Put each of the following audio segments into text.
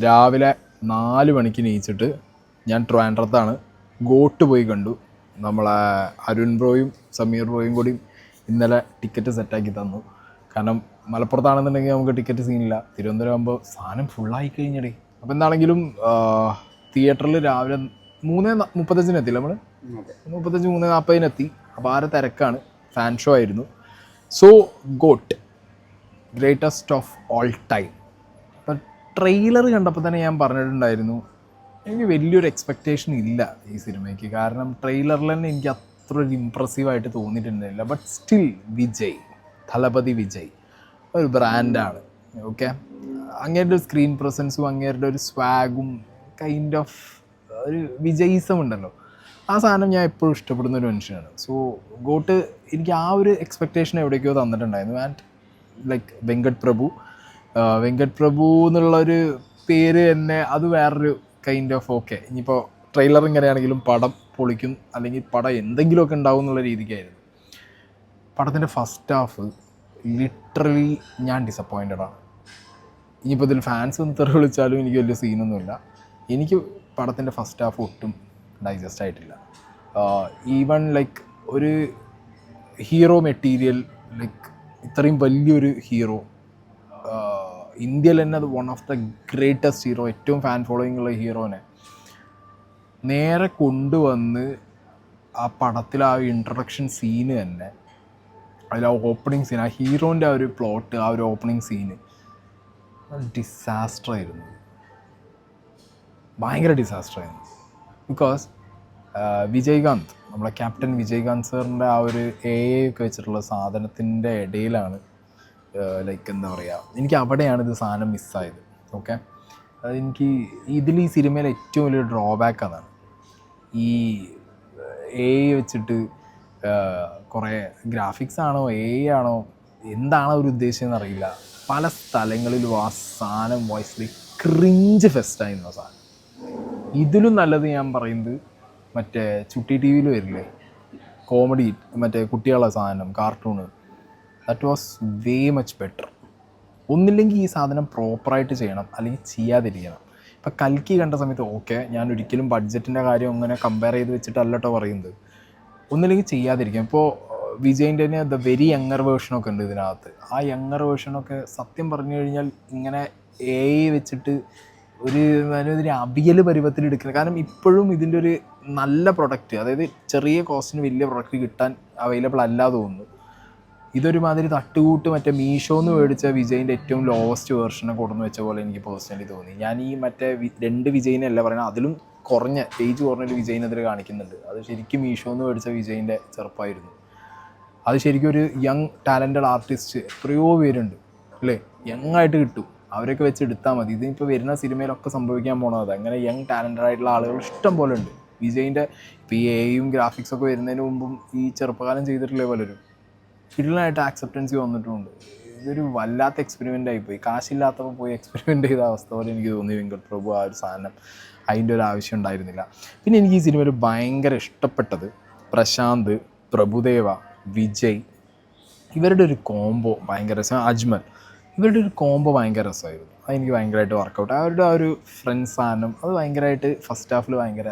രാവിലെ 4 മണിക്ക് എണീച്ചിട്ട് ഞാൻ ട്രിവാൻഡ്രത്താണ്. ഗോട്ട് പോയി കണ്ടു. നമ്മളെ അരുൺ ബ്രോയും സമീർ ബ്രോയും കൂടി ഇന്നലെ ടിക്കറ്റ് സെറ്റാക്കി തന്നു. കാരണം മലപ്പുറത്താണെന്നുണ്ടെങ്കിൽ നമുക്ക് ടിക്കറ്റ് സീനില്ല, തിരുവനന്തപുരം ആകുമ്പോൾ സാധനം ഫുള്ളായി കഴിഞ്ഞടേ. അപ്പോൾ എന്താണെങ്കിലും തിയേറ്ററിൽ രാവിലെ 3:35 എത്തില്ല, നമ്മൾ 3:40 എത്തി. അപ്പോൾ ആരെ തിരക്കാണ്, ഫാൻ ഷോ ആയിരുന്നു. So got greatest of all time. അപ്പം ട്രെയിലർ കണ്ടപ്പോൾ തന്നെ ഞാൻ പറഞ്ഞിട്ടുണ്ടായിരുന്നു, എനിക്ക് വലിയൊരു എക്സ്പെക്റ്റേഷൻ ഇല്ല ഈ സിനിമയ്ക്ക്. കാരണം ട്രെയിലറിൽ തന്നെ എനിക്ക് അത്ര ഒരു ഇമ്പ്രസീവായിട്ട് തോന്നിയിട്ടുണ്ടായില്ല. ബട്ട് സ്റ്റിൽ വിജയ്, തലപതി വിജയ് ഒരു ബ്രാൻഡാണ്. ഓക്കെ, അങ്ങേരുടെ ഒരു സ്ക്രീൻ പ്രസൻസും അങ്ങേരുടെ ഒരു സ്വാഗും കൈൻഡ് ഓഫ് ഒരു വിജയിസം ഉണ്ടല്ലോ, ആ സാധനം ഞാൻ എപ്പോഴും ഇഷ്ടപ്പെടുന്ന ഒരു മനുഷ്യനാണ്. സോ ഗോട്ട് എനിക്ക് ആ ഒരു എക്സ്പെക്റ്റേഷൻ എവിടേക്കോ തന്നിട്ടുണ്ടായിരുന്നു. ആൻഡ് ലൈക്ക് വെങ്കട് പ്രഭു എന്നുള്ളൊരു പേര് തന്നെ അത് വേറൊരു കൈൻഡ് ഓഫ് ഓക്കെ. ഇനിയിപ്പോൾ ട്രെയിലർ ഇങ്ങനെയാണെങ്കിലും പടം പൊളിക്കും അല്ലെങ്കിൽ പടം എന്തെങ്കിലുമൊക്കെ ഉണ്ടാവും എന്നുള്ള രീതിക്കായിരുന്നു. പടത്തിൻ്റെ ഫസ്റ്റ് ഹാഫ് ലിറ്ററലി ഞാൻ ഡിസപ്പോയിൻറ്റഡാണ്. ഇനിയിപ്പോൾ ഇതിൽ ഫാൻസ് ഒന്ന് തെറി വിളിച്ചാലും എനിക്ക് വലിയ സീനൊന്നുമില്ല. എനിക്ക് പടത്തിൻ്റെ ഫസ്റ്റ് ഹാഫ് ഒട്ടും ഡൈജസ്റ്റ് ആയിട്ടില്ല. ഈവൺ ലൈക്ക് ഒരു ഹീറോ മെറ്റീരിയൽ, ലൈക്ക് ഇത്രയും വലിയൊരു ഹീറോ, ഇന്ത്യയിൽ തന്നെ അത് one of the greatest hero, ഏറ്റവും ഫാൻ ഫോളോയിങ് ഉള്ള ഹീറോനെ നേരെ കൊണ്ടുവന്ന് ആ പടത്തിൽ ആ ഇൻട്രൊഡക്ഷൻ സീന് തന്നെ, അതിൽ ആ ഓപ്പണിങ് സീൻ, ആ ഹീറോൻ്റെ ആ ഒരു പ്ലോട്ട്, ആ ഒരു ഓപ്പണിങ് സീന് ഡിസാസ്റ്ററായിരുന്നു, ഭയങ്കര ഡിസാസ്റ്ററായിരുന്നു. ബിക്കോസ് വിജയ്കാന്ത്, നമ്മളെ ക്യാപ്റ്റൻ വിജയ്കാന്ത് സാറിൻ്റെ ആ ഒരു ഒക്കെ വെച്ചിട്ടുള്ള സാധനത്തിൻ്റെ ഇടയിലാണ് ലൈക്ക് എന്താ പറയുക, എനിക്ക് അവിടെയാണ് ഇത് സാധനം മിസ്സായത്. ഓക്കെ, അതെനിക്ക് ഈ സിനിമയിൽ ഏറ്റവും വലിയൊരു ഡ്രോബാക്ക് അതാണ്. ഈ വെച്ചിട്ട് കുറേ ഗ്രാഫിക്സ് ആണോ ആണോ എന്താണ് അവർ ഉദ്ദേശിച്ചതെന്ന് അറിയില്ല, പല സ്ഥലങ്ങളിലും ആ സാധനം വോയിസിൽ ക്രിഞ്ച് ഫെസ്റ്റായിരുന്നു ആ സാധനം. ഇതിലും നല്ലത് ഞാൻ പറയുന്നത് മറ്റേ ചുട്ടി ടി വിയിൽ വരില്ലേ കോമഡി, മറ്റേ കുട്ടികളുടെ സാധനം cartoon, that was way much better. ഒന്നില്ലെങ്കിൽ ഈ സാധനം പ്രോപ്പറായിട്ട് ചെയ്യണം, അല്ലെങ്കിൽ ചെയ്യാതിരിക്കണം. ഇപ്പം കൽക്കി കണ്ട സമയത്ത് ഓക്കെ, ഞാൻ ഒരിക്കലും ബഡ്ജറ്റിൻ്റെ കാര്യം അങ്ങനെ കമ്പയർ ചെയ്ത് വെച്ചിട്ടല്ലോ പറയുന്നത്, ഒന്നില്ലെങ്കിൽ ചെയ്യാതിരിക്കാം. ഇപ്പോൾ വിജയിൻ്റെ തന്നെ ദ വെരി യങ്ങർ വേർഷനൊക്കെ ഉണ്ട് ഇതിനകത്ത്. ആ യങ്ങർ വേർഷനൊക്കെ സത്യം പറഞ്ഞു കഴിഞ്ഞാൽ ഇങ്ങനെ വെച്ചിട്ട് ഒരു അവിയൽ പരുവത്തിൽ എടുക്കുന്നത്. കാരണം ഇപ്പോഴും ഇതിൻ്റെ ഒരു നല്ല പ്രൊഡക്റ്റ്, അതായത് ചെറിയ കോസ്റ്റിന് വലിയ പ്രൊഡക്റ്റ് കിട്ടാൻ അവൈലബിൾ അല്ല തോന്നുന്നു. ഇതൊരുമാതിരി തട്ടുകൂട്ട് മറ്റേ മീഷോന്ന് മേടിച്ച വിജയിൻ്റെ ഏറ്റവും ലോവസ്റ്റ് വേർഷനെ കൊടുന്ന് വെച്ച പോലെ എനിക്ക് പേഴ്സണലി തോന്നി. ഞാൻ ഈ മറ്റേ 2 വിജയിനല്ല പറയുന്നത്, അതിലും കുറഞ്ഞ പേജ് കുറഞ്ഞൊരു വിജയിനെതിരെ കാണിക്കുന്നുണ്ട്. അത് ശരിക്കും മീഷോന്ന് മേടിച്ച വിജയിൻ്റെ ചെറുപ്പമായിരുന്നു. അത് ശരിക്കും ഒരു യങ് ടാലൻറ്റഡ് ആർട്ടിസ്റ്റ് എത്രയോ പേരുണ്ട് അല്ലേ, യങ് ആയിട്ട് കിട്ടും, അവരൊക്കെ വെച്ച് എടുത്താൽ മതി. ഇതിപ്പോൾ വരുന്ന സിനിമയിലൊക്കെ സംഭവിക്കാൻ പോണത് അങ്ങനെ യങ് ടാലൻറ്റഡ് ആയിട്ടുള്ള ആളുകൾ ഇഷ്ടം പോലെ ഉണ്ട്. വിജയിൻ്റെ ഇപ്പോൾ ഈ എയും ഗ്രാഫിക്സൊക്കെ വരുന്നതിന് മുമ്പും ഈ ചെറുപ്പകാലം ചെയ്തിട്ടുള്ള പലരും ഫിഡിലായിട്ട് ആക്സെപ്റ്റൻസി വന്നിട്ടുമുണ്ട്. ഇതൊരു വല്ലാത്ത എക്സ്പെരിമെൻ്റ് ആയിപ്പോയി, കാശില്ലാത്തപ്പോൾ പോയി എക്സ്പെരിമെൻ്റ് ചെയ്ത അവസ്ഥ പോലെ എനിക്ക് തോന്നി. വെങ്കട് പ്രഭു ആ ഒരു സാധനം അതിൻ്റെ ഒരു ആവശ്യം ഉണ്ടായിരുന്നില്ല. പിന്നെ എനിക്ക് ഈ സിനിമയിൽ ഭയങ്കര ഇഷ്ടപ്പെട്ടത് പ്രശാന്ത്, പ്രഭുദേവ, വിജയ്, ഇവരുടെ ഒരു കോംബോ ഭയങ്കര രസം. അജ്മൽ, ഇവരുടെ ഒരു കോംബോ ഭയങ്കര രസമായിരുന്നു. അതെനിക്ക് ഭയങ്കരമായിട്ട് വർക്കൗട്ട്. അവരുടെ ആ ഒരു ഫ്രണ്ട്സ് സാധനം അത് ഭയങ്കരമായിട്ട് ഫസ്റ്റ് ഹാഫിൽ ഭയങ്കര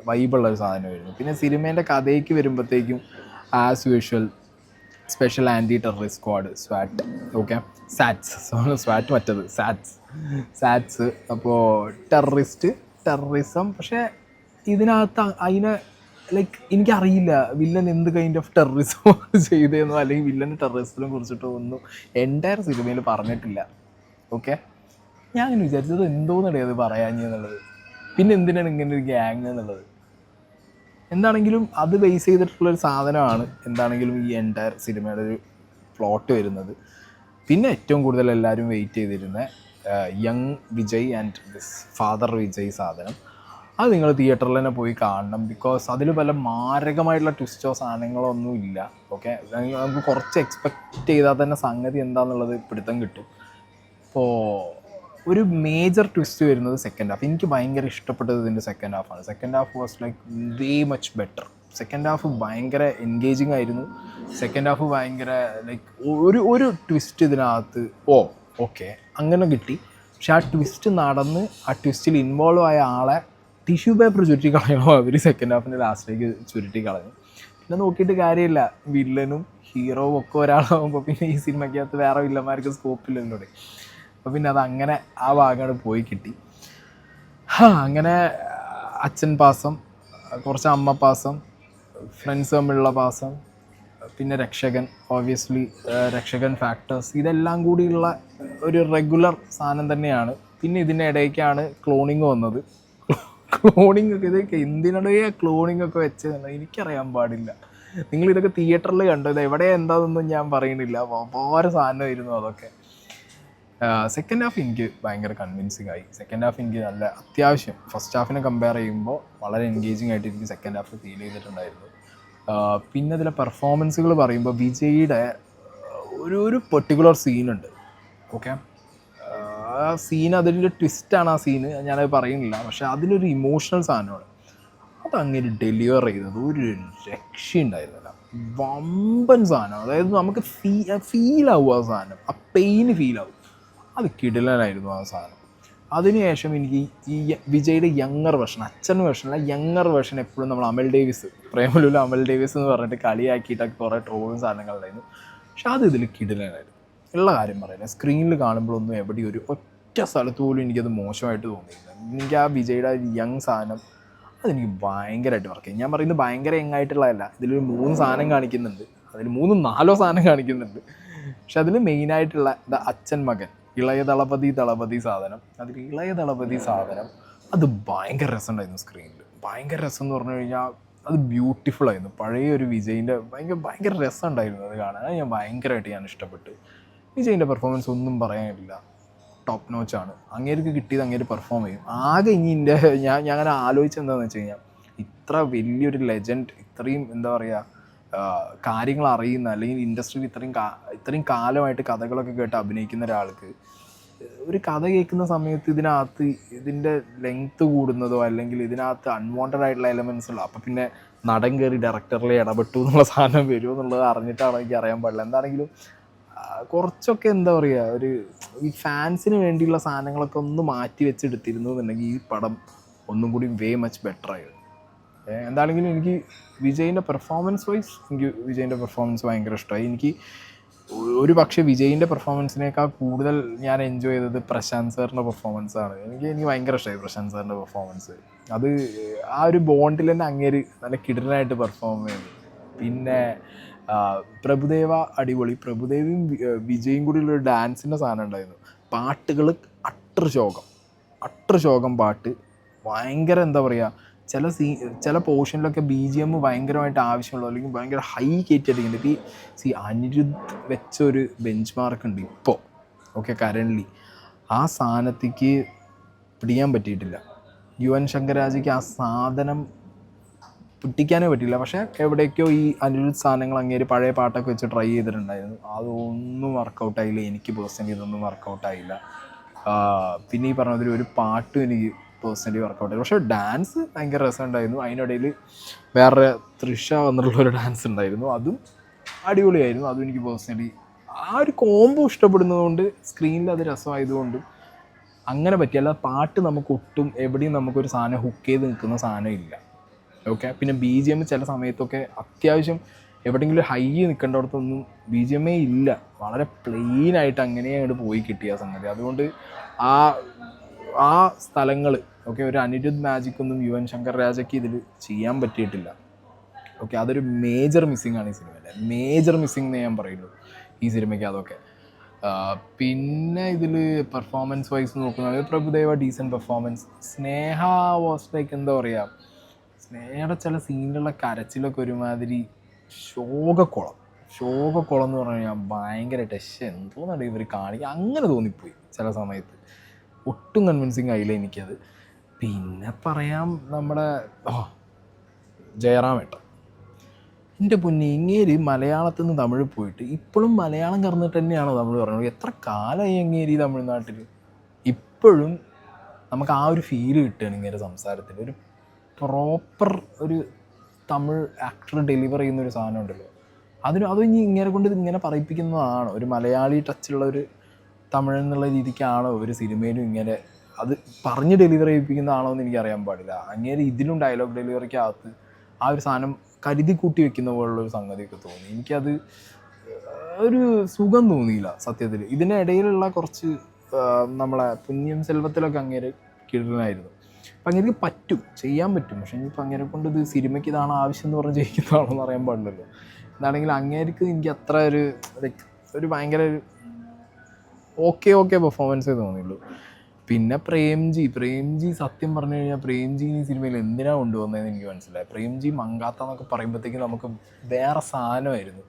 വൈബുള്ള ഒരു സാധനമായിരുന്നു. പിന്നെ സിനിമേൻ്റെ കഥയ്ക്ക് വരുമ്പോഴത്തേക്കും as usual special anti terrorist squad സ്വാറ്റ്, ഓക്കെ സ്വാറ്റ് മറ്റത് സാറ്റ്സ്. അപ്പോൾ ടെററിസം, പക്ഷേ ഇതിനകത്ത് അതിനെ ലൈക്ക് എനിക്കറിയില്ല വില്ലൻ എന്ത് കൈൻഡ് ഓഫ് ടെററിസം ചെയ്തതെന്നോ അല്ലെങ്കിൽ വില്ലൻ്റെ ടെററിസത്തിനെ കുറിച്ചിട്ടോ ഒന്നും എൻ്റയർ സിനിമയിൽ പറഞ്ഞിട്ടില്ല. ഓക്കെ, ഞാൻ അങ്ങനെ വിചാരിച്ചത് എന്തോന്നടേ അത് പറയാഞ്ഞെന്നുള്ളത്, പിന്നെ എന്തിനാണ് ഇങ്ങനെ ഒരു ഗ്യാങ് എന്നുള്ളത്. എന്താണെങ്കിലും അത് ബേസ് ചെയ്തിട്ടുള്ളൊരു സാധനമാണ് എന്താണെങ്കിലും ഈ എൻ്റയർ സിനിമയുടെ ഒരു പ്ലോട്ട് വരുന്നത്. പിന്നെ ഏറ്റവും കൂടുതൽ എല്ലാവരും വെയിറ്റ് ചെയ്തിരുന്ന young Vijay and this father Vijay സാധനം, അത് നിങ്ങൾ തിയേറ്ററിൽ തന്നെ പോയി കാണണം. ബിക്കോസ് അതിൽ പല മാരകമായിട്ടുള്ള ട്വിസ്റ്റോ സാധനങ്ങളോ ഒന്നും ഇല്ല. ഓക്കെ, നമുക്ക് കുറച്ച് എക്സ്പെക്റ്റ് ചെയ്താൽ തന്നെ സംഗതി എന്താണെന്നുള്ളത് പിടുത്തം കിട്ടും. അപ്പോൾ ഒരു മേജർ ട്വിസ്റ്റ് വരുന്നത് സെക്കൻഡ് ഹാഫ്. എനിക്ക് ഭയങ്കര ഇഷ്ടപ്പെട്ടത് ഇതിൻ്റെ സെക്കൻഡ് ഹാഫാണ്. Second half was like way much better. Second half ഭയങ്കര എൻഗേജിങ് ആയിരുന്നു. സെക്കൻഡ് ഹാഫ് ഭയങ്കര ലൈക്ക് ഒരു ട്വിസ്റ്റ് ഇതിനകത്ത് ഓക്കെ അങ്ങനെ കിട്ടി. പക്ഷെ ആ ട്വിസ്റ്റ് നടന്ന് ആ ട്വിസ്റ്റിൽ ഇൻവോൾവ് ആയ ആളെ ടിഷ്യൂ പേപ്പർ ചുരുട്ടി കളയണോ അവർ സെക്കൻഡ് ഹാഫിൻ്റെ ലാസ്റ്റിലേക്ക് ചുരുട്ടി കളഞ്ഞു. പിന്നെ നോക്കിയിട്ട് കാര്യമില്ല, വില്ലനും ഹീറോവും ഒക്കെ ഒരാളാകുമ്പോൾ പിന്നെ ഈ സിനിമയ്ക്കകത്ത് വേറെ വില്ലന്മാർക്ക് സ്കോപ്പില്ലല്ലോ. അപ്പോൾ പിന്നെ അതങ്ങനെ ആ ഭാഗമാണ് പോയി കിട്ടി. അങ്ങനെ അച്ഛൻ പാസം, കുറച്ച് അമ്മ പാസം, ഫ്രണ്ട്സ് തമ്മിലുള്ള പാസം, പിന്നെ രക്ഷകൻ, ഓബ്വിയസ്ലി രക്ഷകൻ ഫാക്ടേഴ്സ്, ഇതെല്ലാം കൂടിയുള്ള ഒരു റെഗുലർ സാധനം തന്നെയാണ്. പിന്നെ ഇതിൻ്റെ ഇടയ്ക്കാണ് ക്ലോണിങ് വന്നത്. ക്ലോണിങ് ഒക്കെ ഇതൊക്കെ എന്തിനാണ് ക്ലോണിങ് ഒക്കെ വെച്ചതെന്ന് എനിക്കറിയാൻ പാടില്ല. നിങ്ങളിതൊക്കെ തിയേറ്ററിൽ കണ്ടോ? ഇത് എവിടെ എന്താണെന്നൊന്നും ഞാൻ പറയുന്നില്ല. വേറെ സാധനമായിരുന്നു അതൊക്കെ. സെക്കൻഡ് ഹാഫ് എനിക്ക് ഭയങ്കര കൺവിൻസിങ് ആയി. സെക്കൻഡ് ഹാഫ് എനിക്ക് നല്ല അത്യാവശ്യം ഫസ്റ്റ് ഹാഫിനെ കമ്പയർ ചെയ്യുമ്പോൾ വളരെ എൻഗേജിങ് ആയിട്ട് എനിക്ക് സെക്കൻഡ് ഹാഫ് ഫീൽ ചെയ്തിട്ടുണ്ടായിരുന്നു. പിന്നെ അതിലെ പെർഫോമൻസുകൾ പറയുമ്പോൾ വിജയുടെ ഒരു പെർട്ടിക്കുലർ സീനുണ്ട്. ഓക്കെ, ആ സീൻ അതിൻ്റെ ട്വിസ്റ്റാണ്. ആ സീന് ഞാനത് പറയുന്നില്ല, പക്ഷെ അതിലൊരു ഇമോഷണൽ സാധനമാണ്. അതങ്ങനെ ഡെലിവർ ചെയ്തത് ഒരു രക്ഷയുണ്ടായിരുന്നില്ല. വമ്പൻ സാധനം. അതായത് നമുക്ക് ഫീലാവും ആ സാധനം, ആ പെയിന് ഫീലാവും. അത് കിടിലനായിരുന്നു ആ സാധനം. അതിനുശേഷം എനിക്ക് ഈ വിജയുടെ യങ്ങർ വേർഷൻ, അച്ഛൻ വേർഷനല്ല, യങ്ങർ വേർഷൻ എപ്പോഴും നമ്മൾ അമൽ ഡേവിസ്, പ്രേമലുല അമൽ ഡേവിസ് എന്ന് പറഞ്ഞിട്ട് കളിയാക്കിയിട്ടൊക്കെ കുറേ ട്രോളും സാധനങ്ങളുണ്ടായിരുന്നു. പക്ഷെ അത് ഇതിൽ കിടിലനായിരുന്നു. ഉള്ള കാര്യം പറയുന്നത്, സ്ക്രീനിൽ കാണുമ്പോഴൊന്നും എവിടെ ഒരു ഒറ്റ സ്ഥലത്ത് പോലും എനിക്കത് മോശമായിട്ട് തോന്നിയില്ല. എനിക്ക് ആ വിജയുടെ യങ് സാധനം അതെനിക്ക് ഭയങ്കരമായിട്ട് വർക്ക് ചെയ്യും. ഞാൻ പറയുന്നത് ഭയങ്കര യങ്ങായിട്ടുള്ളതല്ല. ഇതിലൊരു 3 സാധനം കാണിക്കുന്നുണ്ട്, അതിൽ 3-4 സാധനം കാണിക്കുന്നുണ്ട്. പക്ഷെ അതിൽ മെയിനായിട്ടുള്ള അച്ഛൻ മകൻ ഇളയ ദളപതി സാധനം, അതിൽ ഇളയ ദളപതി സാധനം അത് ഭയങ്കര രസമുണ്ടായിരുന്നു സ്ക്രീനിൽ. ഭയങ്കര രസം എന്ന് പറഞ്ഞു കഴിഞ്ഞാൽ അത് ബ്യൂട്ടിഫുൾ ആയിരുന്നു. പഴയ ഒരു വിജയിൻ്റെ ഭയങ്കര രസം ഉണ്ടായിരുന്നു അത് കാണാൻ. അത് ഞാൻ ഇഷ്ടപ്പെട്ടു. വിജയിൻ്റെ പെർഫോമൻസ് ഒന്നും പറയാനില്ല, ടോപ്പ് നോച്ചാണ്. അങ്ങേർക്ക് കിട്ടിയത് അങ്ങേര് പെർഫോം ചെയ്യും. ആകെ ഇനി ഞാൻ അങ്ങനെ ആലോചിച്ചെന്താണെന്ന് വെച്ച് കഴിഞ്ഞാൽ, ഇത്ര വലിയൊരു ലെജൻഡ്, ഇത്രയും എന്താ പറയുക കാര്യങ്ങൾ അറിയുന്ന, അല്ലെങ്കിൽ ഇൻഡസ്ട്രിയിൽ ഇത്രയും കാലമായിട്ട് കഥകളൊക്കെ കേട്ട് അഭിനയിക്കുന്ന ഒരാൾക്ക് ഒരു കഥ കേൾക്കുന്ന സമയത്ത് ഇതിൻ്റെ ലെങ്ത്ത് കൂടുന്നതോ അല്ലെങ്കിൽ ഇതിനകത്ത് അൺവാണ്ടഡ് ആയിട്ടുള്ള എലമെൻസ് ഉള്ളൂ. അപ്പോൾ പിന്നെ നടൻ കയറി ഡയറക്ടറിൽ ഇടപെട്ടു എന്നുള്ള സാധനം വരുമോ എന്നുള്ളത് അറിഞ്ഞിട്ടാണോ എനിക്ക് അറിയാൻ പാടില്ല. എന്താണെങ്കിലും കുറച്ചൊക്കെ എന്താ പറയുക, ഈ ഫാൻസിന് വേണ്ടിയുള്ള സാധനങ്ങളൊക്കെ ഒന്ന് മാറ്റി വെച്ചെടുത്തിരുന്നു എന്നുണ്ടെങ്കിൽ ഈ പടം ഒന്നും കൂടി വേ മച്ച് ബെറ്റർ ആയിരുന്നു. എന്താണെങ്കിലും എനിക്ക് വിജയിൻ്റെ പെർഫോമൻസ് ഭയങ്കര ഇഷ്ടമായി. എനിക്ക് ഒരു പക്ഷേ വിജയിൻ്റെ പെർഫോമൻസിനേക്കാൾ കൂടുതൽ ഞാൻ എൻജോയ് ചെയ്തത് പ്രശാന്ത് സാറിൻ്റെ പെർഫോമൻസാണ്. എനിക്ക് ഭയങ്കര ഇഷ്ടമായി പ്രശാന്ത് സാറിൻ്റെ പെർഫോമൻസ്. അത് ആ ഒരു ബോണ്ടിൽ തന്നെ അങ്ങേര് നല്ല കിടിലനായിട്ട് പെർഫോം ചെയ്തു. പിന്നെ പ്രഭുദേവ അടിപൊളി. പ്രഭുദേവയും വിജയും കൂടിയുള്ളൊരു ഡാൻസിൻ്റെ സാധനം ഉണ്ടായിരുന്നു. പാട്ടുകൾ അട്ടർ ശോകം പാട്ട്. ഭയങ്കര എന്താ പറയുക, ചില പോർഷനിലൊക്കെ BGM ഭയങ്കരമായിട്ട് ആവശ്യമുള്ളൂ, അല്ലെങ്കിൽ ഭയങ്കര ഹൈ കയറ്റിയടിക്കുന്നുണ്ട്. ഇപ്പോൾ അനിരുദ്ധ് വെച്ചൊരു ബെഞ്ച് മാർക്ക് ഉണ്ട് ഇപ്പോൾ, ഓക്കെ, കറൻ്റ്ലി ആ സാധനത്തേക്ക് പിടിക്കാൻ പറ്റിയിട്ടില്ല. യുവൻ ശങ്കർ രാജയ്ക്ക് ആ സാധനം പിടിക്കാനേ പറ്റില്ല. പക്ഷേ എവിടേക്കോ ഈ അനിരുദ്ധ് സാധനങ്ങൾ അങ്ങേര് പഴയ പാട്ടൊക്കെ വെച്ച് ട്രൈ ചെയ്തിട്ടുണ്ടായിരുന്നു. അതൊന്നും വർക്കൗട്ടായില്ല. എനിക്ക് പേഴ്സണലി ഇതൊന്നും വർക്കൗട്ടായില്ല. പിന്നെ ഈ പറഞ്ഞതിൽ ഒരു പാട്ടും എനിക്ക് പേഴ്സണലി വർക്കൗട്ടായി. പക്ഷേ ഡാൻസ് ഭയങ്കര രസമുണ്ടായിരുന്നു. അതിനിടയിൽ വേറെ തൃഷ വന്നിട്ടുള്ളൊരു ഡാൻസ് ഉണ്ടായിരുന്നു, അതും അടിപൊളിയായിരുന്നു. അതും എനിക്ക് പേഴ്സണലി ആ ഒരു കോംബോ ഇഷ്ടപ്പെടുന്നതുകൊണ്ട്, സ്ക്രീനിൽ അത് രസമായതുകൊണ്ട് അങ്ങനെ പറ്റിയല്ല. പാട്ട് നമുക്ക് ഒട്ടും എവിടെയും നമുക്കൊരു സാധനം ഹുക്ക് ചെയ്ത് നിൽക്കുന്ന സാധനം ഇല്ല. ഓക്കെ, പിന്നെ BGM ചില സമയത്തൊക്കെ അത്യാവശ്യം എവിടെയെങ്കിലും ഹൈ നിൽക്കേണ്ടടത്തൊന്നും BGM ഇല്ല. വളരെ പ്ലെയിനായിട്ട് അങ്ങനെ അങ്ങോട്ട് പോയി കിട്ടിയ സംഗതി. അതുകൊണ്ട് ആ സ്ഥലങ്ങൾ ഓക്കെ, ഒരു അനിരുദ്ധ് മാജിക്കൊന്നും യുവൻ ശങ്കർ രാജയ്ക്ക് ഇതിൽ ചെയ്യാൻ പറ്റിയിട്ടില്ല. ഓക്കെ, അതൊരു മേജർ മിസ്സിങ് ആണ് ഈ സിനിമയുടെ. മേജർ മിസ്സിങ് എന്നേ ഞാൻ പറയുള്ളൂ ഈ സിനിമയ്ക്ക്. അതൊക്കെ പിന്നെ ഇതിൽ പെർഫോമൻസ് വൈസ് നോക്കുന്നത് Prabhudeva decent performance. Sneha was like എന്താ പറയുക, സ്നേഹയുടെ ചില സീനിലുള്ള കരച്ചിലൊക്കെ ഒരുമാതിരി ശോകക്കുളം എന്ന് പറഞ്ഞു കഴിഞ്ഞാൽ ഭയങ്കര എന്തോന്നാണ് ഇവർ കാണിക്കുക, അങ്ങനെ തോന്നിപ്പോയി ചില സമയത്ത്. ഒട്ടും കൺവിൻസിങ് ആയില്ല എനിക്കത്. പിന്നെ പറയാം നമ്മുടെ ജയറാമേട്ടൻ. എൻ്റെ പൊന്നെ, ഇങ്ങേര് മലയാളത്തിൽ നിന്ന് തമിഴ് പോയിട്ട് ഇപ്പോഴും മലയാളം കറന്നിട്ട് തന്നെയാണോ തമിഴ് പറയുന്നത്? എത്ര കാലമായി അങ്ങേര് തമിഴ്നാട്ടിൽ? ഇപ്പോഴും നമുക്ക് ആ ഒരു ഫീല് കിട്ടുകയാണ് ഇങ്ങനെ സംസാരത്തിൽ. ഒരു പ്രോപ്പർ ഒരു തമിഴ് ആക്ടർ ഡെലിവർ ചെയ്യുന്നൊരു സാധനം ഉണ്ടല്ലോ, അതും ഇനി ഇങ്ങനെ കൊണ്ട് ഇങ്ങനെ പറയിപ്പിക്കുന്നതാണ്. ഒരു മലയാളി ടച്ചുള്ള തമിഴ് എന്നുള്ള രീതിക്കാണോ ഒരു സിനിമയിലും ഇങ്ങനെ അത് പറഞ്ഞ് ഡെലിവറി ചെയ്യിപ്പിക്കുന്നതാണോ എന്ന് എനിക്കറിയാൻ പാടില്ല. അങ്ങേര് ഇതിലും ഡയലോഗ് ഡെലിവറിക്കകത്ത് ആ ഒരു സാധനം കരുതി കൂട്ടി വെക്കുന്ന പോലുള്ളൊരു സംഗതിയൊക്കെ തോന്നി. എനിക്കത് ഒരു സുഖം തോന്നിയില്ല സത്യത്തിൽ. ഇതിനിടയിലുള്ള കുറച്ച് നമ്മളെ പുണ്യം സെൽവത്തിലൊക്കെ അങ്ങേര് കിടനായിരുന്നു. അപ്പം അങ്ങേർക്ക് പറ്റും, ചെയ്യാൻ പറ്റും. പക്ഷേ ഇനിയിപ്പോൾ അങ്ങേരെ കൊണ്ട് ഇത് സിനിമയ്ക്ക് ഇതാണ് ആവശ്യം എന്ന് പറഞ്ഞ് ജയിക്കുന്നതാണോ എന്ന് അറിയാൻ പാടില്ലല്ലോ. എന്താണെങ്കിൽ അങ്ങേർക്ക് എനിക്ക് അത്ര ഒരു ലൈക്ക് ഒരു ഭയങ്കര ഒരു ഓക്കെ പെർഫോമൻസേ തോന്നിയുള്ളൂ. പിന്നെ പ്രേംജി സത്യം പറഞ്ഞു കഴിഞ്ഞാൽ പ്രേംജി ഈ സിനിമയിൽ എന്തിനാണ് കൊണ്ടുവന്നതെന്ന് എനിക്ക് മനസ്സിലായി. പ്രേംജി മങ്കാത്ത എന്നൊക്കെ പറയുമ്പോഴത്തേക്കും നമുക്ക് വേറെ സാധനമായിരുന്നു.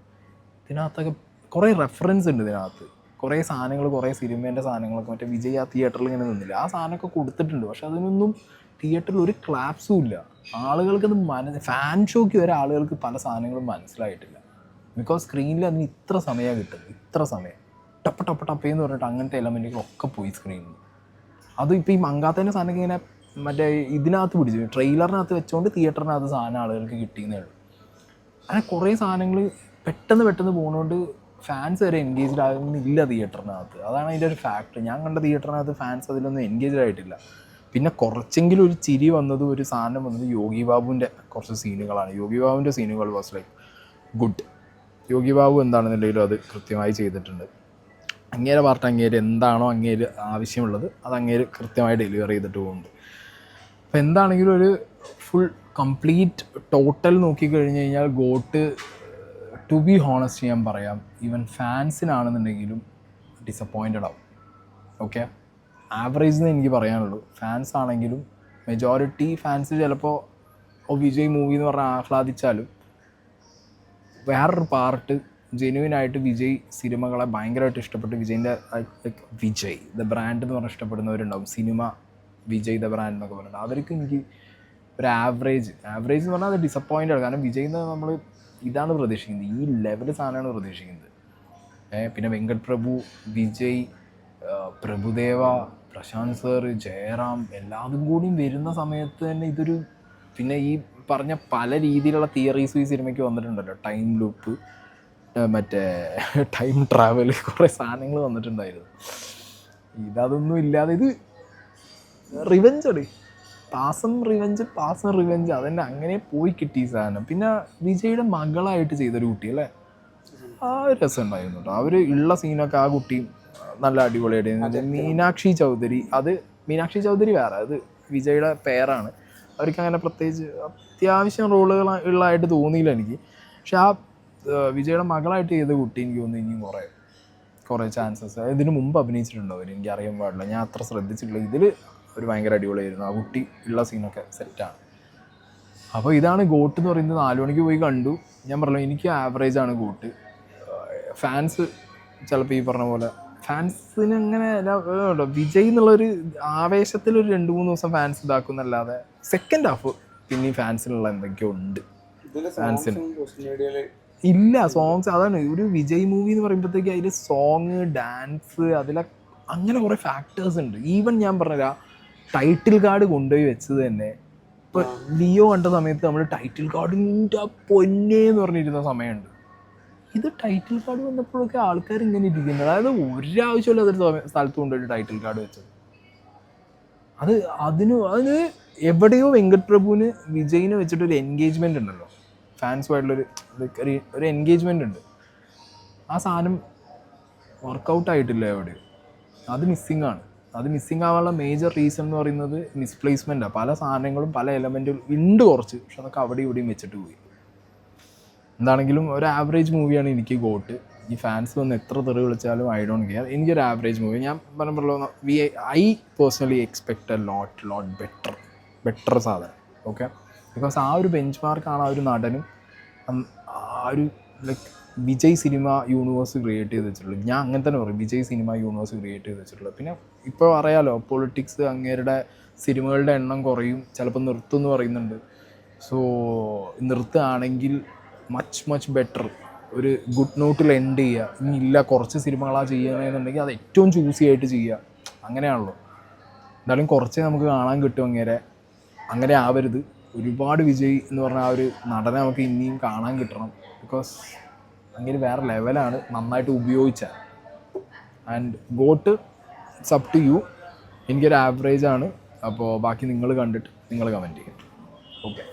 ഇതിനകത്തൊക്കെ കുറേ റെഫറൻസ് ഉണ്ട് ഇതിനകത്ത്. കുറേ സാധനങ്ങൾ, കുറേ സിനിമേൻ്റെ സാധനങ്ങളൊക്കെ മറ്റേ വിജയ് ആ തിയേറ്ററിൽ ഇങ്ങനെ നിന്നില്ല, ആ സാധനമൊക്കെ കൊടുത്തിട്ടുണ്ട്. പക്ഷെ അതിനൊന്നും തിയേറ്ററിൽ ഒരു ക്ലാപ്സും ഇല്ല. ആളുകൾക്കത് ഫാൻ ഷോയ്ക്ക് വരെ ആളുകൾക്ക് പല സാധനങ്ങളും മനസ്സിലായിട്ടില്ല. ബിക്കോസ് സ്ക്രീനിൽ അതിന് ഇത്ര സമയമാണ് കിട്ടുന്നത്, ഇത്ര സമയം ടപ്പേന്ന് പറഞ്ഞിട്ട് അങ്ങനത്തെ എലമെൻറ്റുകളൊക്കെ പോയി സ്ക്രീനിൽ. അത് ഇപ്പോൾ ഈ മങ്കാത്തതിൻ്റെ സാധനമൊക്കെ ഇങ്ങനെ മറ്റേ ഇതിനകത്ത് പിടിച്ചു, ട്രെയിലറിനകത്ത് വെച്ചുകൊണ്ട് തിയേറ്ററിനകത്ത് സാധനം ആളുകൾക്ക് കിട്ടിയെന്നേ ഉള്ളൂ. അങ്ങനെ കുറേ സാധനങ്ങൾ പെട്ടെന്ന് പോകുന്നതുകൊണ്ട് ഫാൻസ് വരെ എൻഗേജ്ഡ് ആകുന്നില്ല തിയേറ്ററിനകത്ത്. അതാണ് അതിൻ്റെ ഒരു ഫാക്ട്. ഞാൻ കണ്ട തിയേറ്ററിനകത്ത് ഫാൻസ് അതിലൊന്നും എൻഗേജ്ഡ് ആയിട്ടില്ല. പിന്നെ കുറച്ചെങ്കിലും ഒരു ചിരി വന്നതും ഒരു സാധനം വന്നത് യോഗി ബാബുവിൻ്റെ കുറച്ച് സീനുകളാണ്. യോഗി ബാബുവിൻ്റെ സീനുകൾ വാസ് ലൈക്ക് ഗുഡ്. യോഗി ബാബു എന്താണെന്നുണ്ടെങ്കിലും അത് കൃത്യമായി ചെയ്തിട്ടുണ്ട്. അങ്ങേരെ പാർട്ട് അങ്ങേര് എന്താണോ അങ്ങേര് ആവശ്യമുള്ളത് അത് അങ്ങേര് കൃത്യമായി ഡെലിവർ ചെയ്തിട്ട് പോകുന്നുണ്ട്. അപ്പോൾ എന്താണെങ്കിലും ഒരു ഫുൾ കംപ്ലീറ്റ് ടോട്ടൽ നോക്കിക്കഴിഞ്ഞ് കഴിഞ്ഞാൽ ഗോട്ട് ടു ബി ഹോണസ്റ്റ് ഞാൻ പറയാം, ഈവൻ ഫാൻസിനാണെന്നുണ്ടെങ്കിലും ഡിസപ്പോയിൻറ്റഡ് ആവും. ഓക്കെ, ആവറേജ് എന്ന് എനിക്ക് പറയാനുള്ളൂ. ഫാൻസ് ആണെങ്കിലും മെജോറിറ്റി ഫാൻസ് ചിലപ്പോൾ വിജയ് മൂവി എന്ന് പറഞ്ഞാൽ ആഹ്ലാദിച്ചാലും വേറൊരു പാർട്ട് ജെന്യുവിനായിട്ട് വിജയ് സിനിമകളെ ഭയങ്കരമായിട്ട് ഇഷ്ടപ്പെട്ട് വിജയ് ദ ബ്രാൻഡ് എന്ന് പറഞ്ഞാൽ ഇഷ്ടപ്പെടുന്നവരുണ്ടാവും. സിനിമ വിജയ് ദ ബ്രാൻഡ് എന്നൊക്കെ പറഞ്ഞിട്ട് അവർക്ക് എനിക്ക് ഒരു ആവറേജ് എന്ന് പറഞ്ഞാൽ അത് ഡിസപ്പോയിൻ്റ് ആണ്. കാരണം വിജയ് എന്ന് നമ്മൾ ഇതാണ് പ്രതീക്ഷിക്കുന്നത്, ഈ ലെവൽ സാധനമാണ് പ്രതീക്ഷിക്കുന്നത്. പിന്നെ വെങ്കട് പ്രഭു, വിജയ്, പ്രഭുദേവ, പ്രശാന്ത് സർ, ജയറാം എല്ലാതും കൂടിയും വരുന്ന സമയത്ത് തന്നെ ഇതൊരു പിന്നെ ഈ പറഞ്ഞ പല രീതിയിലുള്ള തിയറീസ് ഈ സിനിമയ്ക്ക് വന്നിട്ടുണ്ടല്ലോ. ടൈം ലൂപ്പ്, മറ്റേ ടൈം ട്രാവൽ, കുറേ സാധനങ്ങൾ വന്നിട്ടുണ്ടായിരുന്നു. ഇതൊന്നും ഇല്ലാതെ ഇത് റിവെഞ്ച് അടി പാസം റിവെഞ്ച് അതന്നെ അങ്ങനെ പോയി കിട്ടി സാധനം. പിന്നെ വിജയുടെ മകളായിട്ട് ചെയ്തൊരു കുട്ടി അല്ലേ, ആ ഒരു രസം ഉണ്ടായിരുന്നു കേട്ടോ. അവർ ഉള്ള സീനൊക്കെ ആ കുട്ടിയും നല്ല അടിപൊളിയായിട്ട്. മീനാക്ഷി ചൗധരി വേറെ, അത് വിജയുടെ പേരാണ്. അവർക്ക് അങ്ങനെ പ്രത്യേകിച്ച് അത്യാവശ്യം റോളുകൾ ഉള്ളതായിട്ട് തോന്നിയില്ല എനിക്ക്. പക്ഷെ ആ വിജയുടെ മകളായിട്ട് ചെയ്ത കുട്ടി എനിക്ക് തോന്നുന്നു ഇനിയും കുറേ ചാൻസസ് ഇതിന് മുമ്പ് അഭിനയിച്ചിട്ടുണ്ടോ അവർ, എനിക്ക് അറിയാൻ പാടില്ല, ഞാൻ അത്ര ശ്രദ്ധിച്ചിട്ടില്ല. ഇതിൽ ഒരു ഭയങ്കര അടിപൊളിയായിരുന്നു, ആ കുട്ടി ഉള്ള സീനൊക്കെ സെറ്റാണ്. അപ്പോൾ ഇതാണ് ഗോട്ട് എന്ന് പറയുന്നത്. 4 മണിക്ക് പോയി കണ്ടു. ഞാൻ പറഞ്ഞു എനിക്ക് ആവറേജാണ് ഗോട്ട്. ഫാൻസ് ചിലപ്പോൾ ഈ പറഞ്ഞ പോലെ ഫാൻസിന് അങ്ങനെ വിജയ് എന്നുള്ളൊരു ആവേശത്തിൽ ഒരു 2-3 ദിവസം ഫാൻസ് ഇതാക്കുന്നല്ലാതെ സെക്കൻഡ് ഹാഫ് പിന്നെ ഫാൻസിനുള്ള എന്തൊക്കെയോ ഉണ്ട് ഫാൻസിന് ഇല്ല. സോങ്സ് അതാണ് ഒരു വിജയ് മൂവി എന്ന് പറയുമ്പോഴത്തേക്ക് അതിൽ സോങ്, ഡാൻസ്, അതിലൊക്കെ അങ്ങനെ കുറേ ഫാക്ടേഴ്സ് ഉണ്ട്. ഈവൻ ഞാൻ പറഞ്ഞില്ല, ടൈറ്റിൽ കാർഡ് കൊണ്ടുപോയി വെച്ചത് തന്നെ ഇപ്പോൾ ലിയോ കണ്ട സമയത്ത് നമ്മൾ ടൈറ്റിൽ കാർഡിൻ്റെ പൊന്നേന്ന് പറഞ്ഞിരുന്ന സമയമുണ്ട്. ഇത് ടൈറ്റിൽ കാർഡ് വന്നപ്പോഴൊക്കെ ആൾക്കാർ ഇങ്ങനെ ഇരിക്കുന്നത്, അതായത് ഒരാവശ്യമില്ല അതൊരു സ്ഥലത്ത് കൊണ്ടുപോയി ടൈറ്റിൽ കാർഡ് വെച്ചത്. അതിന് എവിടെയോ വെങ്കട് പ്രഭുവിന് വിജയിനെ വെച്ചിട്ടൊരു എൻഗേജ്മെൻ്റ് ഉണ്ടല്ലോ, ഫാൻസുമായിട്ടുള്ളൊരു ഒരു എൻഗേജ്മെൻ്റ് ഉണ്ട്. ആ സാധനം വർക്കൗട്ടായിട്ടില്ല എവിടെയോ, അത് മിസ്സിങ് ആണ്. അത് മിസ്സിങ് ആവാനുള്ള മേജർ റീസൺ എന്ന് പറയുന്നത് മിസ്പ്ലേസ്മെൻറ്റാണ്. പല സാധനങ്ങളും പല എലമെൻറ്റുകളും ഉണ്ട് കുറച്ച്, പക്ഷെ അതൊക്കെ അവിടെ ഇവിടെയും വെച്ചിട്ട് പോയി. എന്താണെങ്കിലും ഒരു ആവറേജ് മൂവിയാണ് എനിക്ക് ഗോട്ട്. ഈ ഫാൻസ് വന്ന് എത്ര തെറി വിളിച്ചാലും ഐ ഡോണ്ട് കെയർ. എനിക്കൊരു ആവറേജ് മൂവി. ഞാൻ പറഞ്ഞല്ലോ, I personally expect a lot better സാധനം. ഓക്കെ, ബിക്കോസ് ആ ഒരു ബെഞ്ച് മാർക്കാണ് ആ ഒരു നടനും ആ ഒരു like Vijay cinema universe create ചെയ്ത് വെച്ചിട്ടുള്ളത്. ഞാൻ അങ്ങനെ തന്നെ പറയും, വിജയ് സിനിമ യൂണിവേഴ്സ് ക്രിയേറ്റ് ചെയ്ത് വെച്ചിട്ടുള്ളത്. പിന്നെ ഇപ്പോൾ അറിയാലോ, പൊളിറ്റിക്സ് അങ്ങേരുടെ സിനിമകളുടെ എണ്ണം കുറയും, ചിലപ്പോൾ നിർത്തും എന്ന് പറയുന്നുണ്ട്. സോ നിർത്തുകയാണെങ്കിൽ മച്ച് ബെറ്റർ ഒരു ഗുഡ് നോട്ടിൽ എൻഡ് ചെയ്യുക. ഇനി ഇല്ല കുറച്ച് സിനിമകളാണ് ചെയ്യണമെന്നുണ്ടെങ്കിൽ അത് ഏറ്റവും ചൂസി ആയിട്ട് ചെയ്യുക. അങ്ങനെയാണല്ലോ. എന്തായാലും കുറച്ചേ നമുക്ക് കാണാൻ കിട്ടും അങ്ങനെ ആവരുത്. ഒരുപാട് വിജയ് എന്ന് പറഞ്ഞ ആ ഒരു നടനെ നമുക്ക് ഇനിയും കാണാൻ കിട്ടണം. ബിക്കോസ് അങ്ങനെ വേറെ ലെവലാണ്, നന്നായിട്ട് ഉപയോഗിച്ചാൽ. And got it's up to you. എനിക്കൊരു ആവറേജ് ആണ്. അപ്പോൾ ബാക്കി നിങ്ങൾ കണ്ടിട്ട് നിങ്ങൾ കമൻറ്റ് ചെയ്യും. ഓക്കെ.